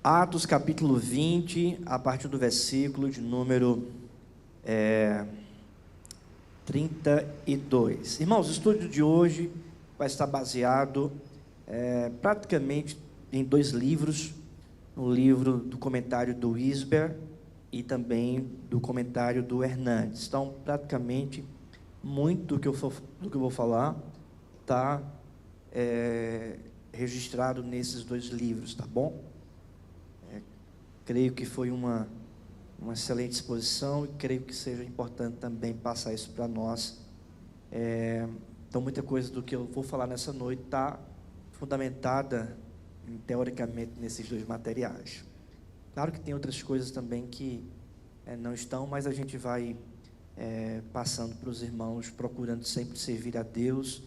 Atos capítulo 20, a partir do versículo de número 32. Irmãos, o estudo de hoje vai estar baseado praticamente em dois livros, no livro do comentário do Wisber e também do comentário do Hernandes. Então, praticamente, muito do que eu vou falar está registrado nesses dois livros, tá bom? Creio que foi uma excelente exposição e creio que seja importante também passar isso para nós. Então, muita coisa do que eu vou falar nessa noite está fundamentada, teoricamente, nesses dois materiais. Claro que tem outras coisas também que não estão, mas a gente vai passando para os irmãos, procurando sempre servir a Deus,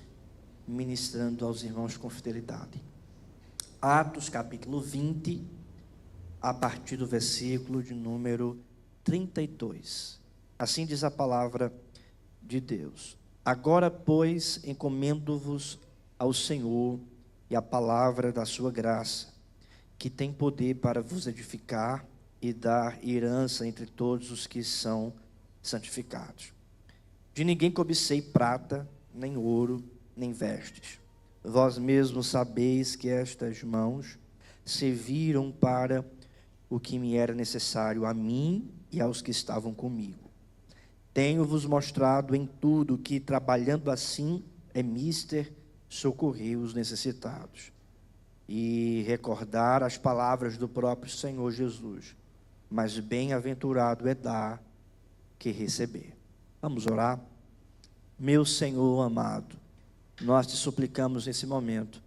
ministrando aos irmãos com fidelidade. Atos capítulo 20, a partir do versículo de número 32. Assim diz a palavra de Deus. Agora, pois, encomendo-vos ao Senhor e à palavra da sua graça, que tem poder para vos edificar e dar herança entre todos os que são santificados. De ninguém cobicei prata, nem ouro, nem vestes. Vós mesmos sabeis que estas mãos serviram para o que me era necessário a mim e aos que estavam comigo. Tenho-vos mostrado em tudo que, trabalhando assim, é mister socorrer os necessitados e recordar as palavras do próprio Senhor Jesus. Mas bem-aventurado é dar que receber. Vamos orar? Meu Senhor amado, nós te suplicamos nesse momento,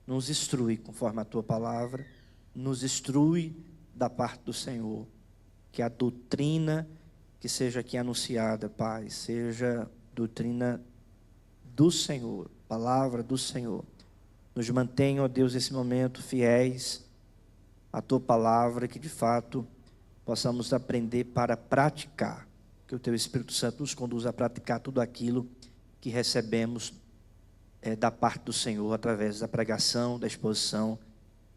nos instrui conforme a tua palavra, nos instrui da parte do Senhor, que a doutrina que seja aqui anunciada, Pai, seja doutrina do Senhor, palavra do Senhor. Nos mantenha, ó Deus, nesse momento fiéis à tua palavra, que de fato possamos aprender para praticar, que o teu Espírito Santo nos conduza a praticar tudo aquilo que recebemos da parte do Senhor, através da pregação, da exposição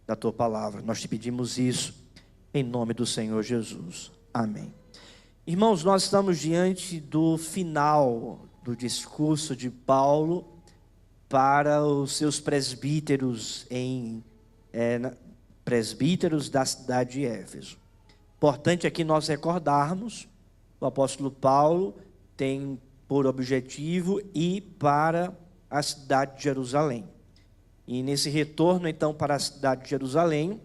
da tua palavra. Nós te pedimos isso em nome do Senhor Jesus. Amém. Irmãos, nós estamos diante do final do discurso de Paulo para os seus presbíteros presbíteros da cidade de Éfeso. Importante aqui nós recordarmos, o apóstolo Paulo tem por objetivo ir para a cidade de Jerusalém. E nesse retorno, então, para a cidade de Jerusalém,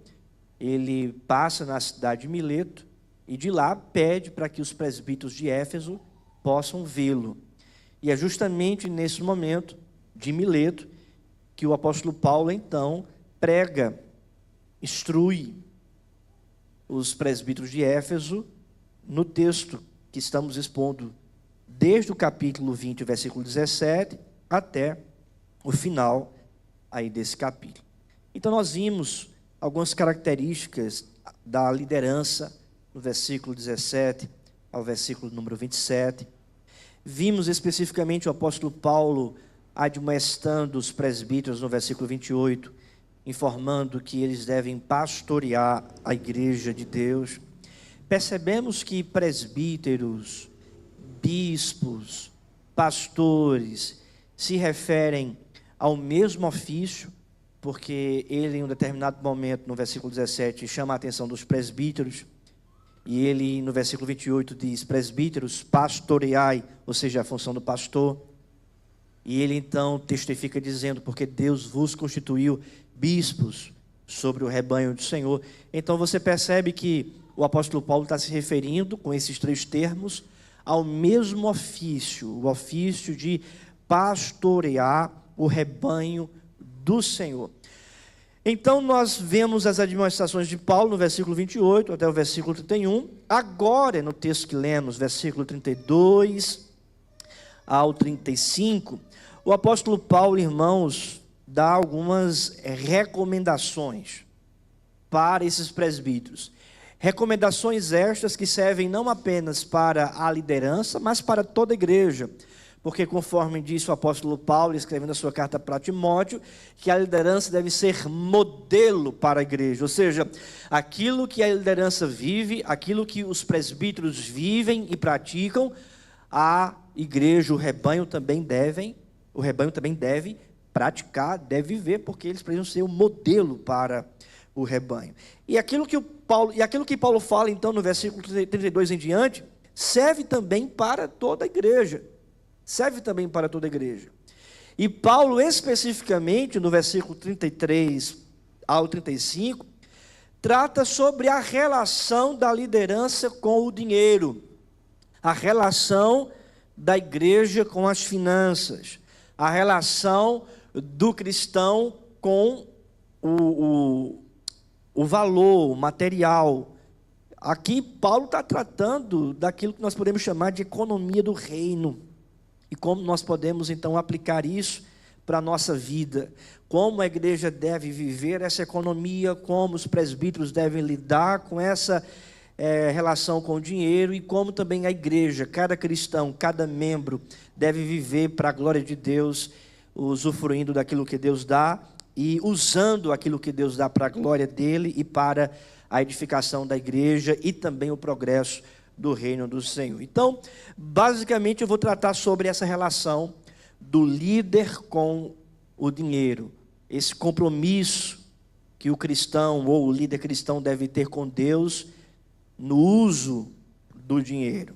ele passa na cidade de Mileto e de lá pede para que os presbíteros de Éfeso possam vê-lo. E é justamente nesse momento de Mileto que o apóstolo Paulo então prega, instrui os presbíteros de Éfeso no texto que estamos expondo desde o capítulo 20, versículo 17 até o final aí desse capítulo. Então nós vimos algumas características da liderança no versículo 17 ao versículo número 27. Vimos especificamente o apóstolo Paulo admoestando os presbíteros no versículo 28, informando que eles devem pastorear a igreja de Deus. Percebemos que presbíteros, bispos, pastores se referem ao mesmo ofício, porque ele em um determinado momento, no versículo 17, chama a atenção dos presbíteros, e ele no versículo 28 diz: presbíteros, pastoreai, ou seja, a função do pastor. E ele então testifica dizendo: porque Deus vos constituiu bispos sobre o rebanho do Senhor. Então você percebe que o apóstolo Paulo está se referindo, com esses três termos, ao mesmo ofício, o ofício de pastorear o rebanho do Senhor. Então nós vemos as admoestações de Paulo no versículo 28 até o versículo 31. Agora, no texto que lemos, versículo 32 ao 35, o apóstolo Paulo, irmãos, dá algumas recomendações para esses presbíteros. Recomendações estas que servem não apenas para a liderança, mas para toda a igreja. porque conforme disse o apóstolo Paulo, escrevendo a sua carta para Timóteo, que a liderança deve ser modelo para a igreja, ou seja, aquilo que a liderança vive, aquilo que os presbíteros vivem e praticam, a igreja, o rebanho também deve praticar, deve viver, porque eles precisam ser um modelo para o rebanho. E aquilo que Paulo fala, então, no versículo 32 em diante, serve também para toda a igreja. Serve também para toda a igreja. E Paulo, especificamente, no versículo 33 ao 35, trata sobre a relação da liderança com o dinheiro, a relação da igreja com as finanças, a relação do cristão com o valor material. Aqui Paulo está tratando daquilo que nós podemos chamar de economia do reino, e como nós podemos então aplicar isso para a nossa vida, como a igreja deve viver essa economia, como os presbíteros devem lidar com essa relação com o dinheiro, e como também a igreja, cada cristão, cada membro deve viver para a glória de Deus, usufruindo daquilo que Deus dá e usando aquilo que Deus dá para a glória dele e para a edificação da igreja e também o progresso do reino do Senhor. Então, basicamente eu vou tratar sobre essa relação do líder com o dinheiro, esse compromisso que o cristão ou o líder cristão deve ter com Deus no uso do dinheiro.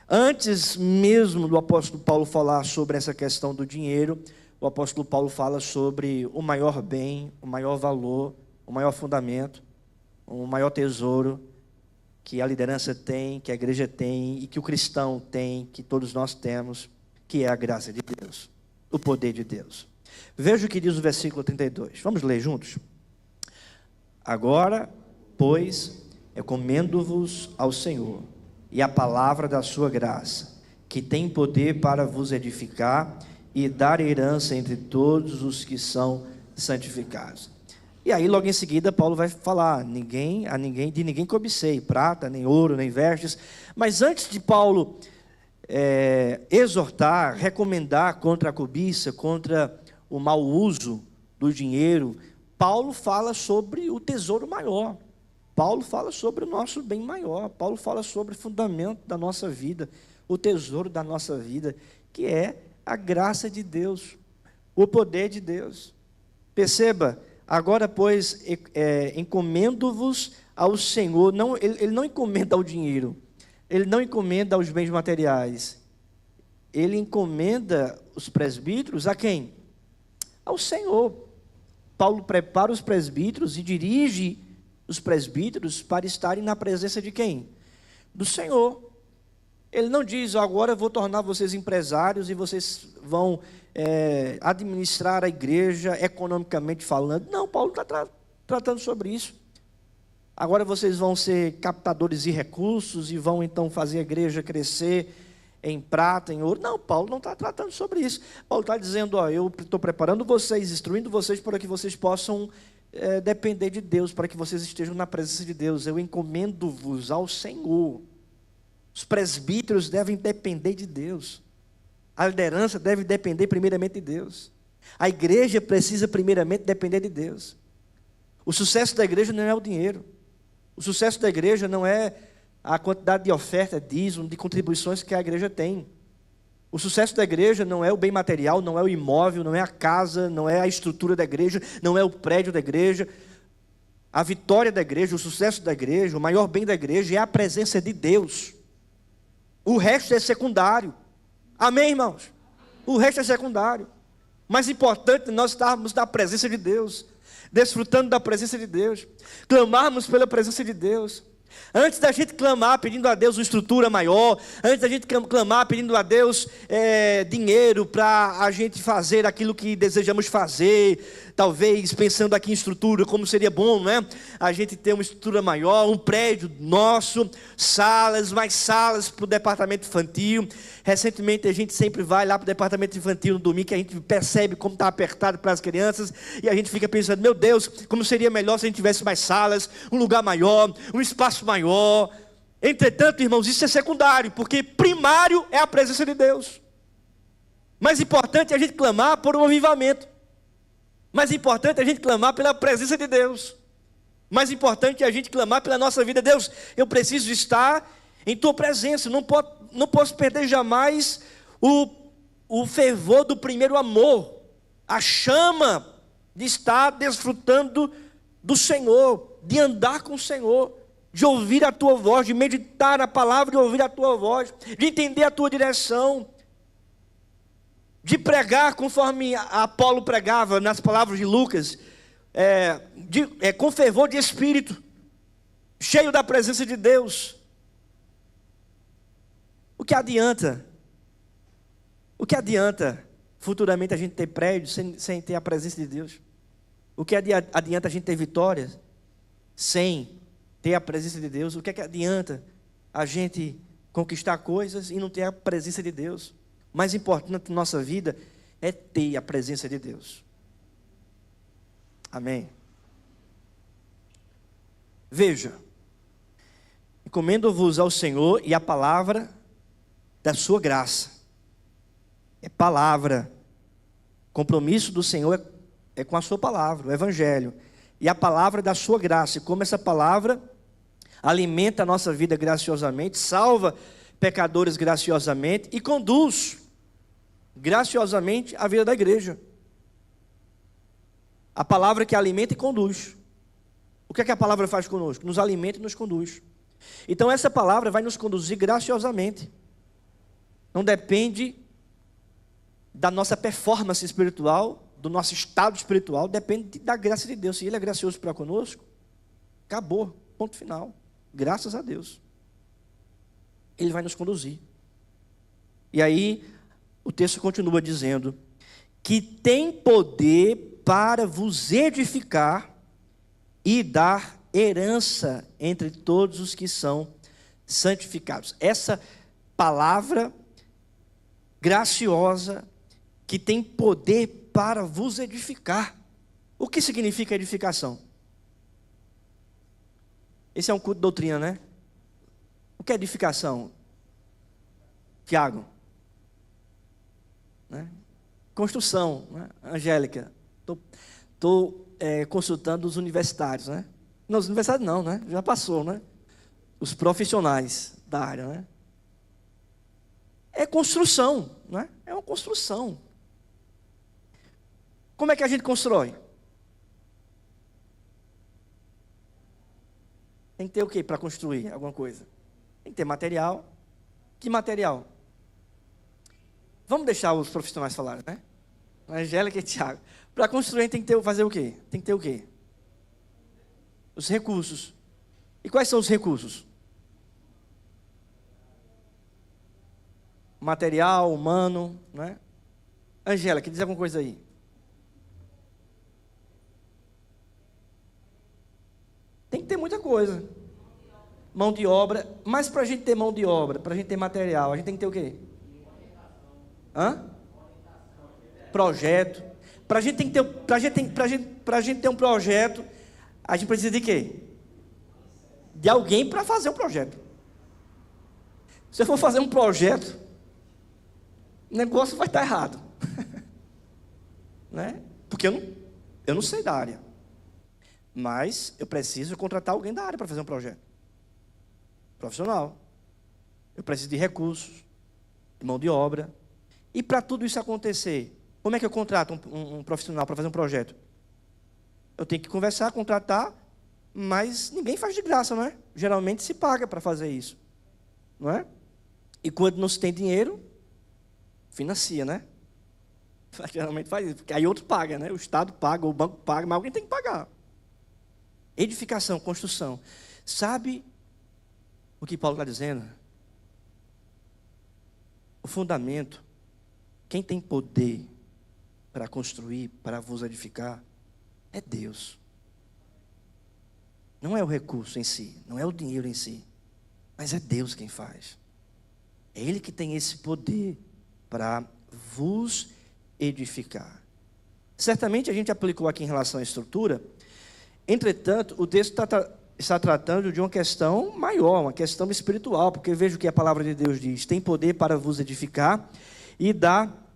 Antes mesmo do apóstolo Paulo falar sobre essa questão do dinheiro, o apóstolo Paulo fala sobre o maior bem, o maior valor, o maior fundamento, o maior tesouro que a liderança tem, que a igreja tem e que o cristão tem, que todos nós temos, que é a graça de Deus, o poder de Deus. Veja o que diz o versículo 32. Vamos ler juntos? Agora, pois, recomendo-vos ao Senhor e à palavra da sua graça, que tem poder para vos edificar e dar herança entre todos os que são santificados. E aí, logo em seguida, Paulo vai falar, de ninguém cobicei, prata, nem ouro, nem vestes. Mas antes de Paulo exortar, recomendar contra a cobiça, contra o mau uso do dinheiro, Paulo fala sobre o tesouro maior. Paulo fala sobre o nosso bem maior. Paulo fala sobre o fundamento da nossa vida, o tesouro da nossa vida, que é a graça de Deus, o poder de Deus. Perceba, agora, pois, encomendo-vos ao Senhor. Não, ele não encomenda ao dinheiro, ele não encomenda aos bens materiais, ele encomenda os presbíteros a quem? Ao Senhor. Paulo prepara os presbíteros e dirige os presbíteros para estarem na presença de quem? Do Senhor. Ele não diz, agora eu vou tornar vocês empresários e vocês vão administrar a igreja economicamente falando. Não, Paulo está tratando sobre isso. Agora vocês vão ser captadores de recursos e vão então fazer a igreja crescer em prata, em ouro. Não, Paulo não está tratando sobre isso. Paulo está dizendo, eu estou preparando vocês, instruindo vocês para que vocês possam depender de Deus, para que vocês estejam na presença de Deus. Eu encomendo-vos ao Senhor. Os presbíteros devem depender de Deus. A liderança deve depender primeiramente de Deus. A igreja precisa primeiramente depender de Deus. O sucesso da igreja não é o dinheiro. O sucesso da igreja não é a quantidade de oferta, dízimo, de contribuições que a igreja tem. O sucesso da igreja não é o bem material, não é o imóvel, não é a casa, não é a estrutura da igreja, não é o prédio da igreja. A vitória da igreja, o sucesso da igreja, o maior bem da igreja é a presença de Deus. O resto é secundário. Amém, irmãos? O resto é secundário. Mais importante é nós estarmos na presença de Deus, desfrutando da presença de Deus, clamarmos pela presença de Deus. Antes da gente clamar pedindo a Deus uma estrutura maior, antes da gente clamar pedindo a Deus dinheiro para a gente fazer aquilo que desejamos fazer, talvez pensando aqui em estrutura, como seria bom, né? A gente ter uma estrutura maior, um prédio nosso, salas, mais salas para o departamento infantil. Recentemente a gente sempre vai lá para o departamento infantil no domingo, que a gente percebe como está apertado para as crianças, e a gente fica pensando, meu Deus, como seria melhor se a gente tivesse mais salas, um lugar maior, um espaço maior. Entretanto, irmãos, isso é secundário, porque primário é a presença de Deus. Mais importante é a gente clamar por um avivamento. Mais importante é a gente clamar pela presença de Deus. Mais importante é a gente clamar pela nossa vida. Deus, eu preciso estar em tua presença. Não posso perder jamais o fervor do primeiro amor. A chama de estar desfrutando do Senhor, de andar com o Senhor, de ouvir a tua voz, de meditar na palavra, de ouvir a tua voz, de entender a tua direção, de pregar conforme Apolo pregava nas palavras de Lucas, com fervor de espírito, cheio da presença de Deus. O que adianta? O que adianta futuramente a gente ter prédios sem ter a presença de Deus? O que adianta a gente ter vitórias sem ter a presença de Deus? O que é que adianta a gente conquistar coisas e não ter a presença de Deus? O mais importante na nossa vida é ter a presença de Deus. Amém? Veja, encomendo-vos ao Senhor e a palavra da sua graça. É palavra. Compromisso do Senhor é com a sua palavra, o evangelho. E a palavra da sua graça. E como essa palavra alimenta a nossa vida graciosamente, salva pecadores graciosamente e conduz graciosamente a vida da igreja. A palavra que alimenta e conduz. O que é que a palavra faz conosco? Nos alimenta e nos conduz. Então essa palavra vai nos conduzir graciosamente. Não depende da nossa performance espiritual, do nosso estado espiritual, depende da graça de Deus. Se Ele é gracioso para conosco, acabou, ponto final. Graças a Deus. Ele vai nos conduzir. E aí, o texto continua dizendo que tem poder para vos edificar e dar herança entre todos os que são santificados. Essa palavra graciosa que tem poder para vos edificar. O que significa edificação? Esse é um culto de doutrina, né? O que é edificação? Tiago? Né? Construção, né? Angélica. Estou consultando os universitários, né? Não, os universitários não, né? Já passou, né? Os profissionais da área, né? É construção, né? É uma construção. Como é que a gente constrói? Tem que ter o quê para construir alguma coisa? Tem que ter material. Que material? Vamos deixar os profissionais falarem, né? Angélica e Tiago. Para construir tem que fazer o quê? Tem que ter o quê? Os recursos. E quais são os recursos? Material, humano, né? Angélica, diz alguma coisa aí. Tem que ter muita coisa. Mão de obra. Mas para a gente ter mão de obra, para a gente ter material, a gente tem que ter o quê? Projeto. Para a gente ter um projeto, a gente precisa de quê? De alguém para fazer o projeto. Se eu for fazer um projeto, o negócio vai estar errado. Né? Porque eu não sei da área. Mas eu preciso contratar alguém da área para fazer um projeto. Profissional. Eu preciso de recursos, de mão de obra. E para tudo isso acontecer, como é que eu contrato um profissional para fazer um projeto? Eu tenho que conversar, contratar, mas ninguém faz de graça, não é? Geralmente se paga para fazer isso, não é? E quando não se tem dinheiro, financia, né? Geralmente faz isso, porque aí outro paga, né? O Estado paga, o banco paga, mas alguém tem que pagar. Edificação, construção. Sabe o que Paulo está dizendo? O fundamento, quem tem poder para construir, para vos edificar, é Deus. Não é o recurso em si, não é o dinheiro em si, mas é Deus quem faz. É Ele que tem esse poder para vos edificar. Certamente a gente aplicou aqui em relação à estrutura. Entretanto, o texto está tratando de uma questão maior, uma questão espiritual, porque veja o que a palavra de Deus diz: tem poder para vos edificar e dar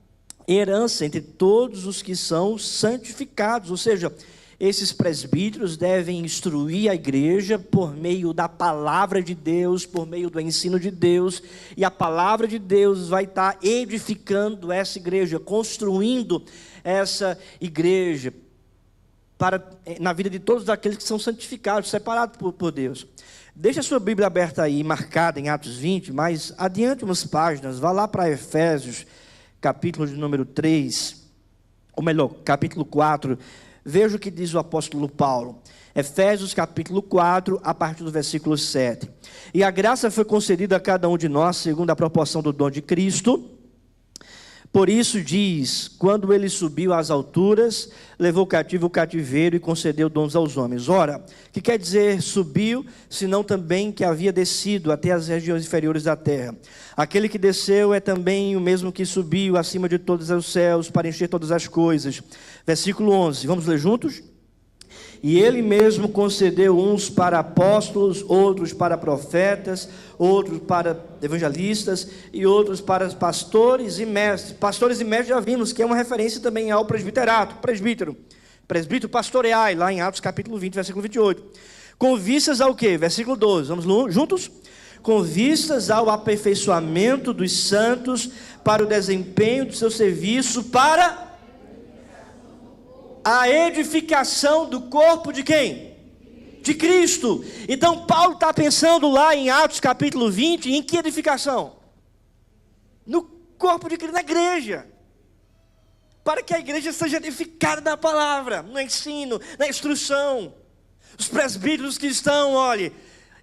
herança entre todos os que são santificados. Ou seja, esses presbíteros devem instruir a igreja por meio da palavra de Deus, por meio do ensino de Deus, e a palavra de Deus vai estar edificando essa igreja, construindo essa igreja na vida de todos aqueles que são santificados, separados por Deus. Deixa a sua Bíblia aberta aí, marcada em Atos 20, mas adiante umas páginas, vá lá para Efésios, capítulo de número 3, ou melhor, capítulo 4, veja o que diz o apóstolo Paulo. Efésios capítulo 4, a partir do versículo 7. E a graça foi concedida a cada um de nós, segundo a proporção do dom de Cristo. Por isso diz, quando ele subiu às alturas, levou cativo o cativeiro e concedeu dons aos homens. Ora, que quer dizer subiu, senão também que havia descido até as regiões inferiores da terra. Aquele que desceu é também o mesmo que subiu acima de todos os céus para encher todas as coisas. Versículo 11, vamos ler juntos? E ele mesmo concedeu uns para apóstolos, outros para profetas, outros para evangelistas e outros para pastores e mestres. Pastores e mestres já vimos que é uma referência também ao presbiterato, presbítero pastoreai, lá em Atos capítulo 20, versículo 28. Com vistas ao quê? Versículo 12, vamos juntos? Com vistas ao aperfeiçoamento dos santos, para o desempenho do seu serviço, para a edificação do corpo de quem? De Cristo. Então Paulo está pensando lá em Atos capítulo 20, em que edificação? No corpo de Cristo, na igreja. Para que a igreja seja edificada na palavra, no ensino, na instrução. Os presbíteros que estão, olhe,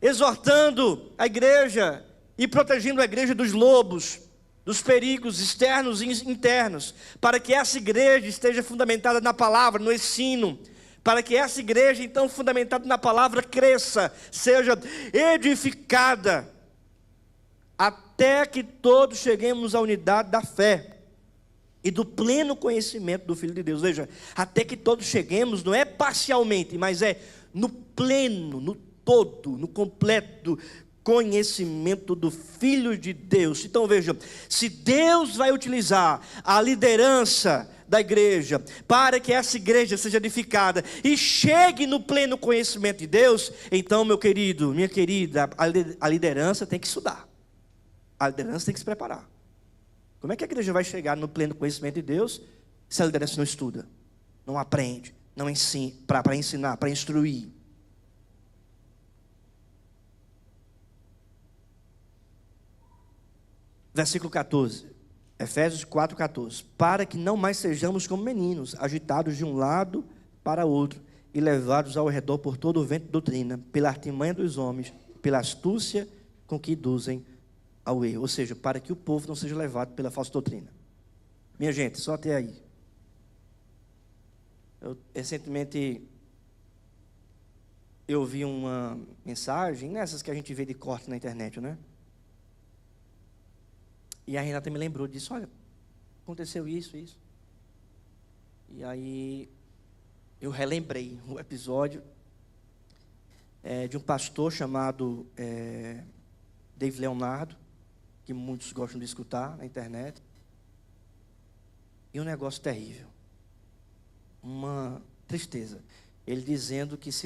exortando a igreja e protegendo a igreja dos lobos, dos perigos externos e internos, para que essa igreja esteja fundamentada na palavra, no ensino, para que essa igreja, então, fundamentada na palavra, cresça, seja edificada, até que todos cheguemos à unidade da fé e do pleno conhecimento do Filho de Deus. Veja, até que todos cheguemos, não é parcialmente, mas é no pleno, no todo, no completo conhecimento do Filho de Deus. Então veja, se Deus vai utilizar a liderança da igreja para que essa igreja seja edificada e chegue no pleno conhecimento de Deus, então, meu querido, minha querida, a liderança tem que estudar, a liderança tem que se preparar. Como é que a igreja vai chegar no pleno conhecimento de Deus se a liderança não estuda, não aprende, não ensina, para ensinar, para instruir? Versículo 14, Efésios 4, 14. Para que não mais sejamos como meninos, agitados de um lado para outro e levados ao redor por todo o vento de doutrina, pela artimanha dos homens, pela astúcia com que induzem ao erro. Ou seja, para que o povo não seja levado pela falsa doutrina. Minha gente, só até aí. Recentemente eu vi uma mensagem, nessas que a gente vê de corte na internet, né? E a Renata me lembrou disso, olha, aconteceu isso. E aí eu relembrei o episódio de um pastor chamado David Leonardo, que muitos gostam de escutar na internet. E um negócio terrível, uma tristeza. Ele dizendo que se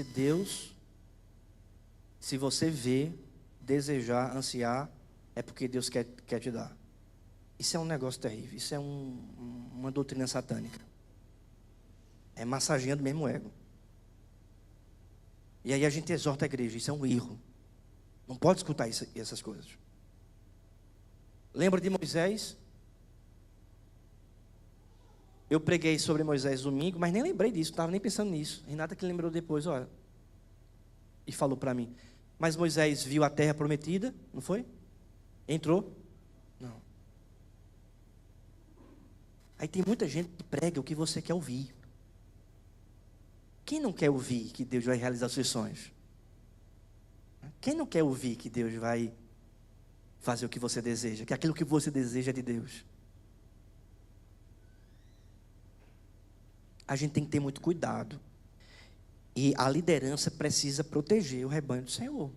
você ver, desejar, ansiar, é porque Deus quer te dar. Isso é um negócio terrível, isso é uma doutrina satânica. É massageando mesmo o ego. E aí a gente exorta a igreja, isso é um erro. Não pode escutar essas coisas. Lembra de Moisés? Eu preguei sobre Moisés domingo, mas nem lembrei disso, não estava nem pensando nisso. Renata que lembrou depois, olha, e falou para mim. Mas Moisés viu a terra prometida, não foi? Entrou? Não. Aí tem muita gente que prega o que você quer ouvir. Quem não quer ouvir que Deus vai realizar seus sonhos? Quem não quer ouvir que Deus vai fazer o que você deseja? Que aquilo que você deseja é de Deus. A gente tem que ter muito cuidado. E a liderança precisa proteger o rebanho do Senhor.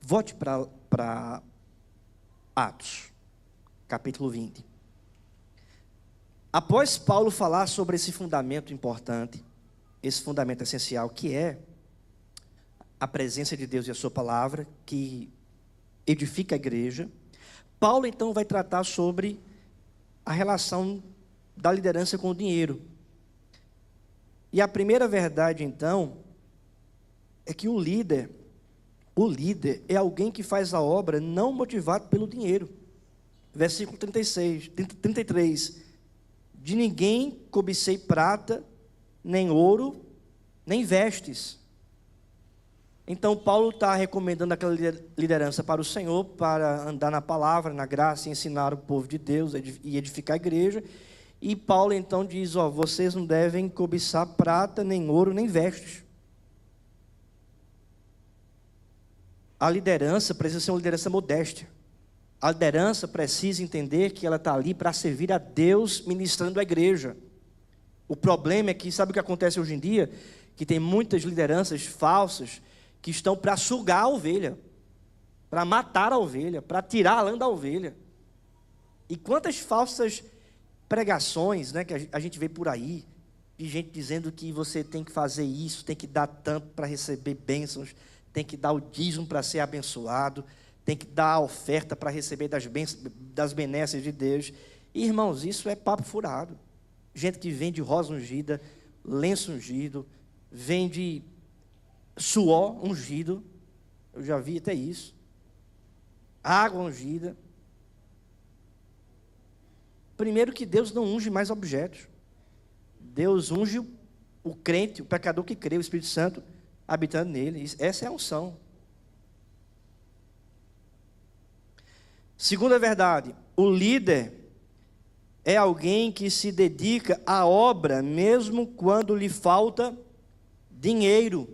Volte para Atos, capítulo 20. Após Paulo falar sobre esse fundamento importante, esse fundamento essencial, que é a presença de Deus e a sua palavra, que edifica a igreja, Paulo então vai tratar sobre a relação da liderança com o dinheiro. E a primeira verdade então é que o líder é alguém que faz a obra não motivado pelo dinheiro. Versículo 33. De ninguém cobicei prata, nem ouro, nem vestes. Então Paulo está recomendando aquela liderança para o Senhor, para andar na palavra, na graça, e ensinar o povo de Deus e edificar a igreja. E Paulo então diz, vocês não devem cobiçar prata, nem ouro, nem vestes. A liderança precisa ser uma liderança modesta. A liderança precisa entender que ela está ali para servir a Deus, ministrando a igreja. O problema é que, sabe o que acontece hoje em dia? Que tem muitas lideranças falsas que estão para sugar a ovelha, para matar a ovelha, para tirar a lã da ovelha. E quantas falsas pregações, né, que a gente vê por aí, de gente dizendo que você tem que fazer isso, tem que dar tanto para receber bênçãos, tem que dar o dízimo para ser abençoado, tem que dar a oferta para receber das benesses de Deus. E, irmãos, isso é papo furado. Gente que vende rosa ungida, lenço ungido, vende suor ungido, eu já vi até isso, água ungida. Primeiro que Deus não unge mais objetos. Deus unge o crente, o pecador que crê, o Espírito Santo habitando nele. Essa é a unção. Segunda verdade, o líder é alguém que se dedica à obra mesmo quando lhe falta dinheiro.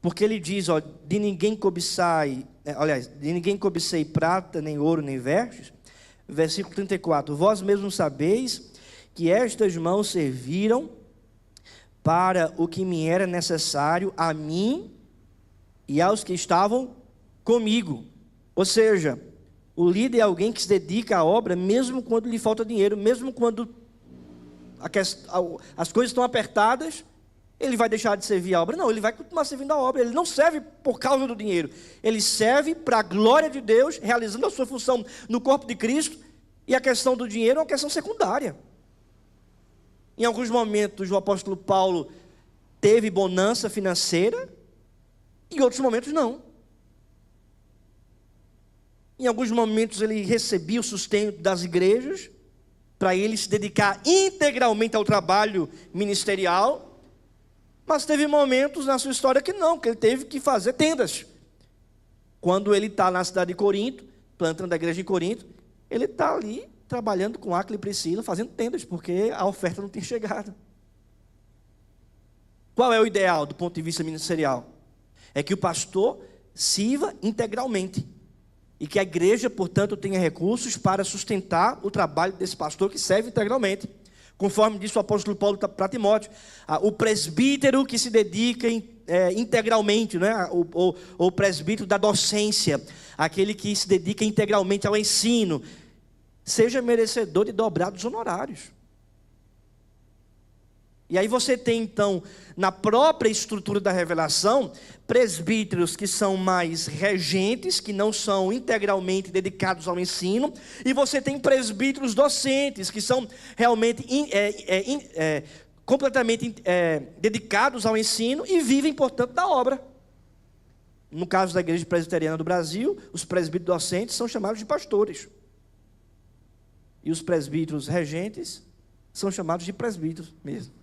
Porque ele diz, de ninguém cobicei prata, nem ouro, nem vestes. Versículo 34, vós mesmos sabeis que estas mãos serviram para o que me era necessário a mim e aos que estavam comigo. Ou seja, o líder é alguém que se dedica à obra mesmo quando lhe falta dinheiro, mesmo quando as coisas estão apertadas, ele vai deixar de servir a obra? Não, ele vai continuar servindo a obra. Ele não serve por causa do dinheiro. Ele serve para a glória de Deus, realizando a sua função no corpo de Cristo. E a questão do dinheiro é uma questão secundária. Em alguns momentos o apóstolo Paulo teve bonança financeira, em outros momentos não. Em alguns momentos ele recebia o sustento das igrejas, para ele se dedicar integralmente ao trabalho ministerial. Mas teve momentos na sua história que não, que ele teve que fazer tendas. Quando ele está na cidade de Corinto, plantando a igreja em Corinto, ele está ali trabalhando com Áquila e Priscila, fazendo tendas, porque a oferta não tinha chegado. Qual é o ideal do ponto de vista ministerial? É que o pastor sirva integralmente. E que a igreja, portanto, tenha recursos para sustentar o trabalho desse pastor que serve integralmente. Conforme disse o apóstolo Paulo para Timóteo, o presbítero que se dedica integralmente, né? o presbítero da docência, aquele que se dedica integralmente ao ensino, seja merecedor de dobrados honorários. E aí você tem então, na própria estrutura da revelação, presbíteros que são mais regentes, que não são integralmente dedicados ao ensino, e você tem presbíteros docentes, que são realmente completamente dedicados ao ensino e vivem, portanto, da obra. No caso da Igreja Presbiteriana do Brasil, os presbíteros docentes são chamados de pastores. E os presbíteros regentes são chamados de presbíteros mesmo.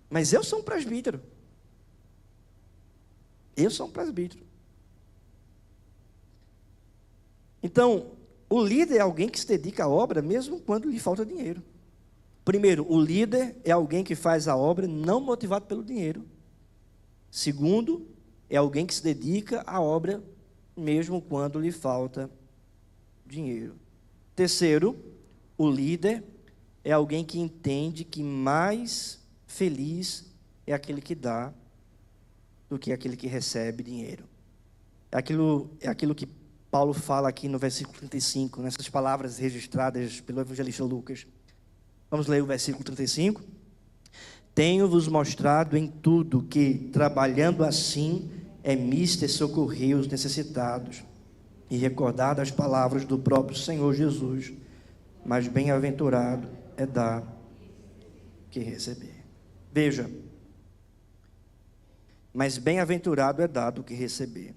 Mas eu sou um presbítero. Eu sou um presbítero. Então, o líder é alguém que se dedica à obra mesmo quando lhe falta dinheiro. Primeiro, o líder é alguém que faz a obra não motivado pelo dinheiro. Segundo, é alguém que se dedica à obra mesmo quando lhe falta dinheiro. Terceiro, o líder é alguém que entende que mais feliz é aquele que dá do que aquele que recebe dinheiro. É aquilo que Paulo fala aqui no versículo 35, nessas palavras registradas pelo evangelista Lucas. Vamos ler o versículo 35. Tenho-vos mostrado em tudo que, trabalhando assim, é mister socorrer os necessitados e recordar as palavras do próprio Senhor Jesus, mas bem-aventurado é dar que receber. Veja, mas bem-aventurado é dar do que receber.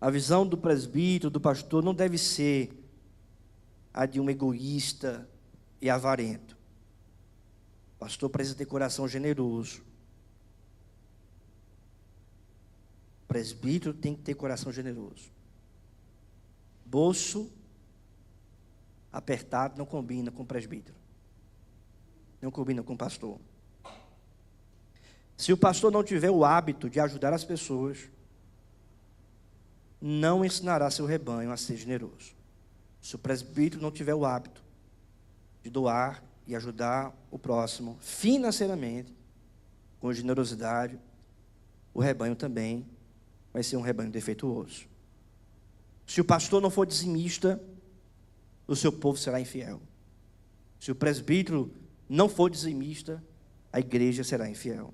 A visão do presbítero, do pastor, não deve ser a de um egoísta e avarento. O pastor precisa ter coração generoso. O presbítero tem que ter coração generoso. Bolso apertado não combina com o presbítero. Não combina com o pastor. Se o pastor não tiver o hábito de ajudar as pessoas, não ensinará seu rebanho a ser generoso. Se o presbítero não tiver o hábito de doar e ajudar o próximo financeiramente, com generosidade, o rebanho também vai ser um rebanho defeituoso. Se o pastor não for dizimista, o seu povo será infiel. Se o presbítero não for dizimista, a igreja será infiel.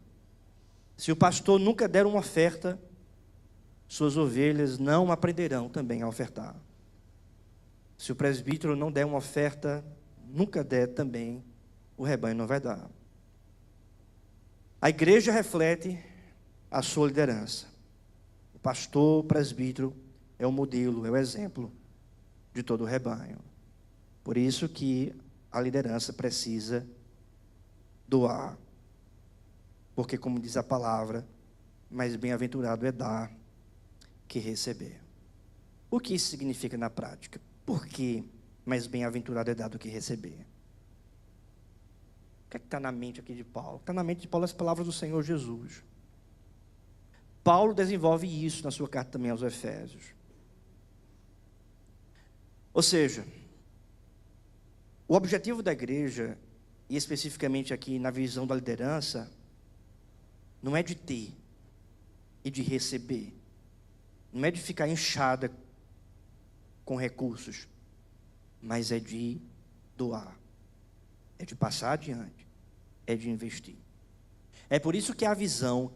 Se o pastor nunca der uma oferta, suas ovelhas não aprenderão também a ofertar. Se o presbítero não der uma oferta, nunca der também, o rebanho não vai dar. A igreja reflete a sua liderança. O pastor, o presbítero, é o modelo, é o exemplo de todo o rebanho. Por isso que a liderança precisa doar. Porque, como diz a palavra, mais bem-aventurado é dar que receber. O que isso significa na prática? Por que mais bem-aventurado é dar do que receber? O que é que está na mente aqui de Paulo? Está na mente de Paulo as palavras do Senhor Jesus. Paulo desenvolve isso na sua carta também aos Efésios. Ou seja, o objetivo da igreja, e especificamente aqui na visão da liderança, não é de ter e de receber. Não é de ficar inchada com recursos, mas é de doar, é de passar adiante, é de investir. É por isso que a visão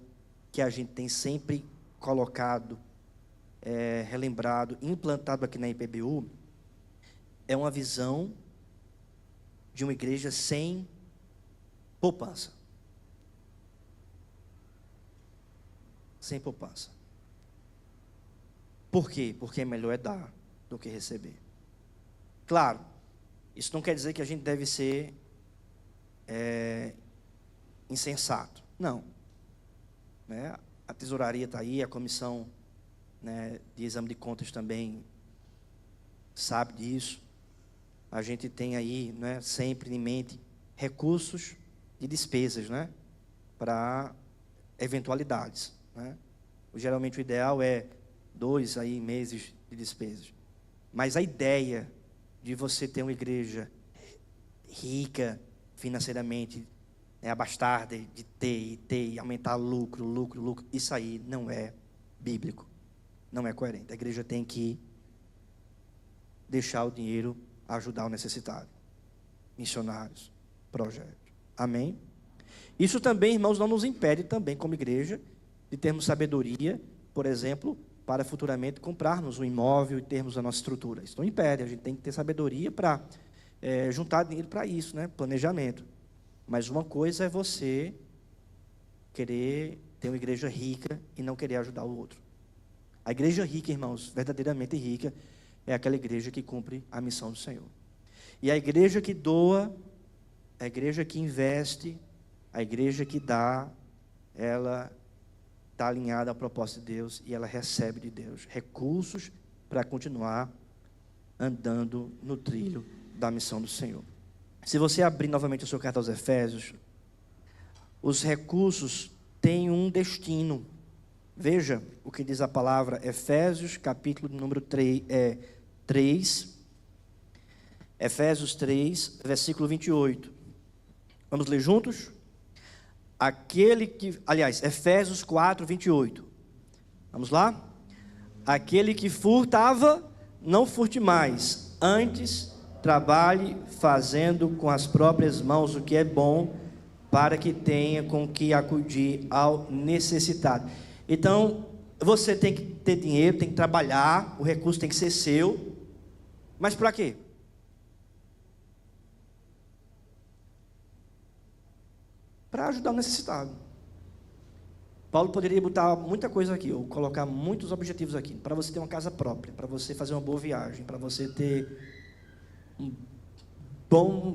que a gente tem sempre colocado, relembrado, implantado aqui na IPBU, é uma visão de uma igreja sem poupança. Sem poupança. Por quê? Porque é melhor dar do que receber. Claro, isso não quer dizer que a gente deve ser insensato. Não. Né? A tesouraria está aí, a comissão, né, de exame de contas também sabe disso. A gente tem aí, né, sempre em mente recursos de despesas, né, para eventualidades. Né? Geralmente o ideal é 2 aí meses de despesas. Mas a ideia de você ter uma igreja rica financeiramente, abastar de ter e aumentar lucro, isso aí não é bíblico, não é coerente. A igreja tem que deixar o dinheiro ajudar o necessitado, missionários, projetos. Amém? Isso também, irmãos, não nos impede também como igreja de termos sabedoria, por exemplo, para futuramente comprarmos um imóvel e termos a nossa estrutura. Isso não impede, a gente tem que ter sabedoria para juntar dinheiro para isso, né? Planejamento. Mas uma coisa é você querer ter uma igreja rica e não querer ajudar o outro. A igreja rica, irmãos, verdadeiramente rica, é aquela igreja que cumpre a missão do Senhor. E a igreja que doa, a igreja que investe, a igreja que dá, ela está alinhada à proposta de Deus e ela recebe de Deus recursos para continuar andando no trilho da missão do Senhor. Se você abrir novamente a sua carta aos Efésios, os recursos têm um destino. Veja o que diz a palavra, Efésios, capítulo número 3, Efésios 3, versículo 28. Vamos ler juntos? Efésios 4, 28. Vamos lá? Aquele que furtava, não furte mais. Antes, trabalhe fazendo com as próprias mãos o que é bom, para que tenha com que acudir ao necessitado. Então, você tem que ter dinheiro, tem que trabalhar, o recurso tem que ser seu. Mas para quê? Para ajudar o necessitado. Paulo poderia botar muita coisa aqui, ou colocar muitos objetivos aqui, para você ter uma casa própria, para você fazer uma boa viagem, para você ter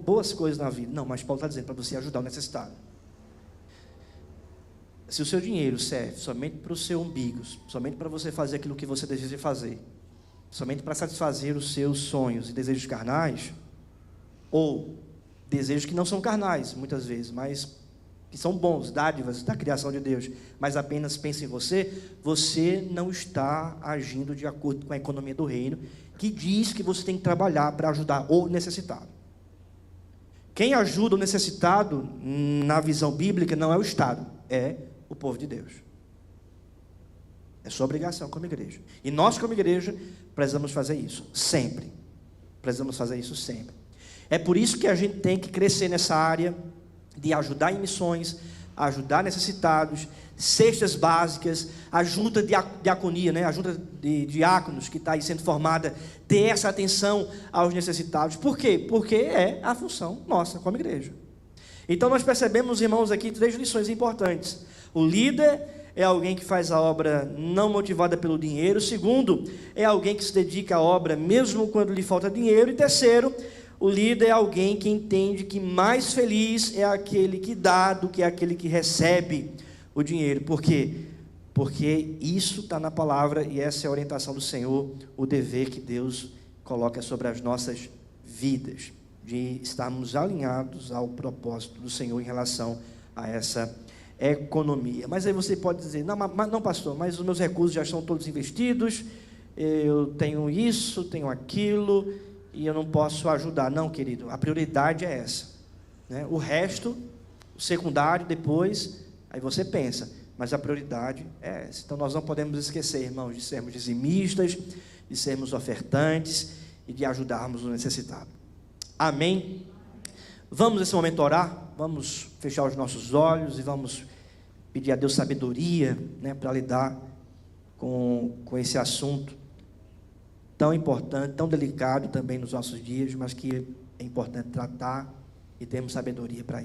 boas coisas na vida. Não, mas Paulo está dizendo para você ajudar o necessitado. Se o seu dinheiro serve somente para o seu umbigo, somente para você fazer aquilo que você deseja fazer, somente para satisfazer os seus sonhos e desejos carnais, ou desejos que não são carnais, muitas vezes, mas que são bons, dádivas da criação de Deus, mas apenas pensa em você, você não está agindo de acordo com a economia do reino, que diz que você tem que trabalhar para ajudar o necessitado. Quem ajuda o necessitado, na visão bíblica, não é o Estado, é o povo de Deus. É sua obrigação como igreja. E nós, como igreja, precisamos fazer isso sempre. Precisamos fazer isso sempre. É por isso que a gente tem que crescer nessa área de ajudar em missões, ajudar necessitados, cestas básicas, ajuda de diaconia, né? Ajuda de diáconos que está aí sendo formada, ter essa atenção aos necessitados. Por quê? Porque é a função nossa como igreja. Então nós percebemos, irmãos, aqui 3 lições importantes. O líder é alguém que faz a obra não motivada pelo dinheiro. Segundo, é alguém que se dedica à obra mesmo quando lhe falta dinheiro. E terceiro, o líder é alguém que entende que mais feliz é aquele que dá do que aquele que recebe o dinheiro. Por quê? Porque isso está na palavra e essa é a orientação do Senhor, o dever que Deus coloca sobre as nossas vidas, de estarmos alinhados ao propósito do Senhor em relação a essa economia. Mas aí você pode dizer, não pastor, mas os meus recursos já estão todos investidos, eu tenho isso, tenho aquilo, e eu não posso ajudar. Não, querido, a prioridade é essa, né? O resto, o secundário, depois, aí você pensa, mas a prioridade é essa. Então nós não podemos esquecer, irmãos, de sermos dizimistas, de sermos ofertantes e de ajudarmos o necessitado. Amém? Vamos nesse momento orar, vamos fechar os nossos olhos e vamos pedir a Deus sabedoria, né, para lidar com esse assunto tão importante, tão delicado também nos nossos dias, mas que é importante tratar e termos sabedoria para